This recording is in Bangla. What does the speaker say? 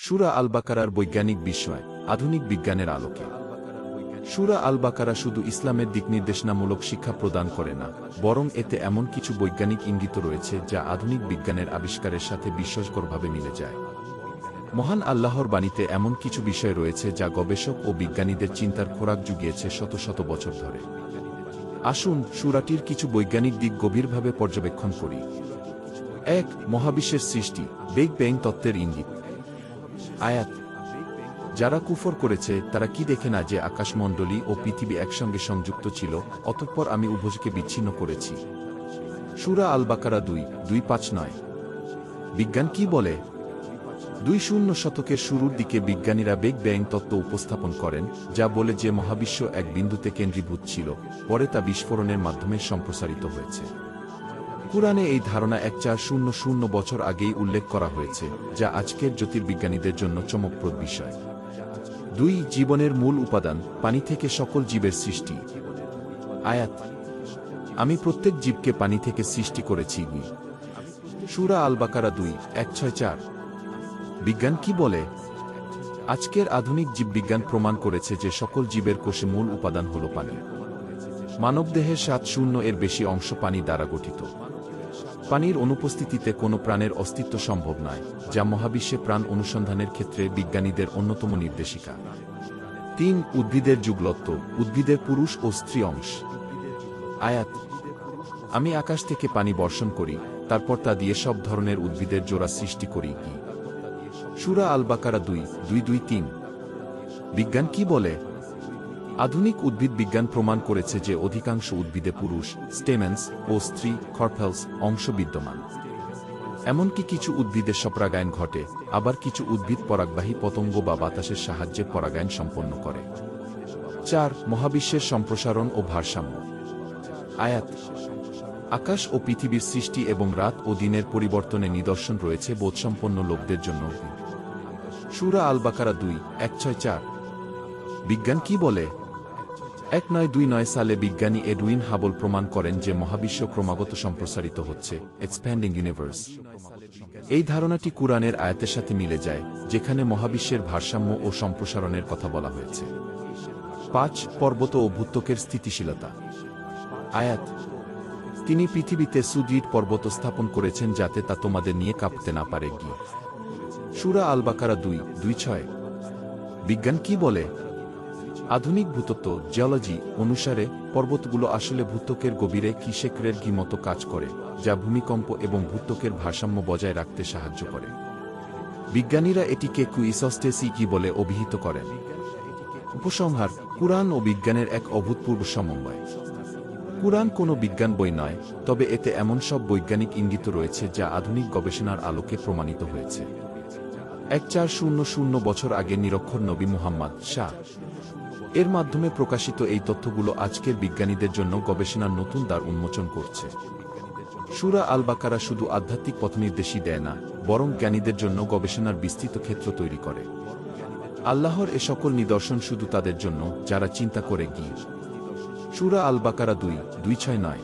সূরা আল বাকারার বৈজ্ঞানিক বিস্ময়, আধুনিক বিজ্ঞানের আলোকে। সূরা আল বাকারা শুধু ইসলামের দিকনির্দেশনামূলক শিক্ষা প্রদান করে না, বরং এতে এমন কিছু বৈজ্ঞানিক ইঙ্গিত রয়েছে যা আধুনিক বিজ্ঞানের আবিষ্কারের সাথে বিস্ময়করভাবে মিলে যায়। মহান আল্লাহর বাণীতে এমন কিছু বিষয় রয়েছে যা গবেষক ও বিজ্ঞানীদের চিন্তার খোরাক জুগিয়েছে শত শত বছর ধরে। আসুন সূরাটির কিছু বৈজ্ঞানিক দিক গভীরভাবে পর্যবেক্ষণ করি। ১. মহাবিশ্বের সৃষ্টি, বিগ ব্যাং তত্ত্বের ইঙ্গিত। আয়াত: যারা কুফর করেছে তারা কি দেখে না যে আকাশমণ্ডলী ও পৃথিবী একসঙ্গে সংযুক্ত ছিল, অতঃপর আমি উভয়কে বিচ্ছিন্ন করেছি। সূরা আল বাকারা 2:2-5-9। বিজ্ঞান কি বলে? 20 শতকের শুরুর দিকে বিজ্ঞানীরা বিগ ব্যাং তত্ত্ব উপস্থাপন করেন, যা বলে যে মহাবিশ্ব এক বিন্দুতে কেন্দ্রীভূত ছিল, পরে তা বিস্ফোরণের মাধ্যমে সম্প্রসারিত হয়েছে। কুরআনে এই ধারণা 1400 বছর আগেই উল্লেখ করা হয়েছে, যা আজকের জ্যোতির্বিজ্ঞানীদের জন্য চমকপ্রদ বিষয়। 2. জীবনের মূল উপাদান, পানি থেকে সকল জীবের সৃষ্টি। আয়াত: আমি প্রত্যেক জীবকে পানি থেকে সৃষ্টি করেছি। সূরা আল বাকারা 2:1-6-4। বিজ্ঞান কি বলে? আজকের আধুনিক জীববিজ্ঞান প্রমাণ করেছে যে সকল জীবের কোষে মূল উপাদান হল পানি। মানবদেহের 70% বেশি অংশ পানি দ্বারা গঠিত। পানির অনুপস্থিতিতে কোনো প্রাণের অস্তিত্ব সম্ভব নয়, যা মহাবিশ্বে প্রাণ অনুসন্ধানের ক্ষেত্রে বিজ্ঞানীদের অন্যতম নির্দেশিকা। 3. উদ্ভিদের যুগলত্ব, উদ্ভিদের পুরুষ ও স্ত্রী অংশ। আয়াত: আমি আকাশ থেকে পানি বর্ষণ করি, তারপর তা দিয়ে সব ধরনের উদ্ভিদের জোড়া সৃষ্টি করি। সূরা আল বাকারা 2:2-3। বিজ্ঞান কি বলে? আধুনিক উদ্ভিদ বিজ্ঞান প্রমাণ করেছে যে অধিকাংশ উদ্ভিদে পুরুষ স্টেমেন্স ও স্ত্রী কর্পেলস অংশ বিদ্যমান। এমনকি কিছু উদ্ভিদে স্বপরাগায়ন ঘটে, আবার কিছু উদ্ভিদ পরাগবাহী পতঙ্গ বা বাতাসের সাহায্যে পরাগায়ন সম্পন্ন করে। 4. মহাবিশ্বের সম্প্রসারণ ও ভারসাম্য। আয়াত: আকাশ ও পৃথিবীর সৃষ্টি এবং রাত ও দিনের পরিবর্তনে নিদর্শন রয়েছে বোধসম্পন্ন লোকদের জন্য। সূরা আল বাকারা 2:1-6-4। বিজ্ঞান কি বলে? 1929 সালে বিজ্ঞানী এডউইন হাবল প্রমাণ করেন যে মহাবিশ্ব ক্রমাগত সম্প্রসারিত হচ্ছে, এক্সপ্যান্ডিং ইউনিভার্স। এই ধারণাটি কুরআনের আয়াতের সাথে মিলে যায়, যেখানে মহাবিশ্বের ভারসাম্য ও সম্প্রসারণের কথা বলা হয়েছে। 5. পর্বত ও ভূত্বকের স্থিতিশীলতা। আয়াত: তিনি পৃথিবীতে সুদৃঢ় পর্বত স্থাপন করেছেন যাতে তা তোমাদের নিয়ে কাঁপতে না পারে। সূরা আল বাকারা 2:2-6। বিজ্ঞান কি বলে? আধুনিক ভূতত্ত্ব জিওলজি অনুসারে পর্বতগুলো আসলে ভূত্বকের গভীরে কিসেকরের মতো কাজ করে, যা ভূমিকম্প এবং ভূত্বকের ভারসাম্য বজায় রাখতে সাহায্য করে। বিজ্ঞানীরা এটিকে কুইসস্টেসিকি বলে অভিহিত করেন। উপসংহার: কুরআন ও বিজ্ঞানের এক অভূতপূর্ব সমন্বয়। কুরআন কোনো বিজ্ঞান বই নয়, তবে এতে এমন সব বৈজ্ঞানিক ইঙ্গিত রয়েছে যা আধুনিক গবেষণার আলোকে প্রমাণিত হয়েছে। 1400 বছর আগে নিরক্ষর নবী মুহাম্মদ শাহ এর মাধ্যমে প্রকাশিত এই তথ্যগুলো আজকের বিজ্ঞানীদের জন্য গবেষণার নতুন দ্বার উন্মোচন করছে। সূরা আল বাকারা শুধু আধ্যাত্মিক পথনির্দেশই দেয় না, বরং জ্ঞানীদের জন্য গবেষণার বিস্তৃত ক্ষেত্র তৈরি করে। আল্লাহর এ সকল নিদর্শন শুধু তাদের জন্য যারা চিন্তা করে। সূরা আল বাকারা 2:2-6-9।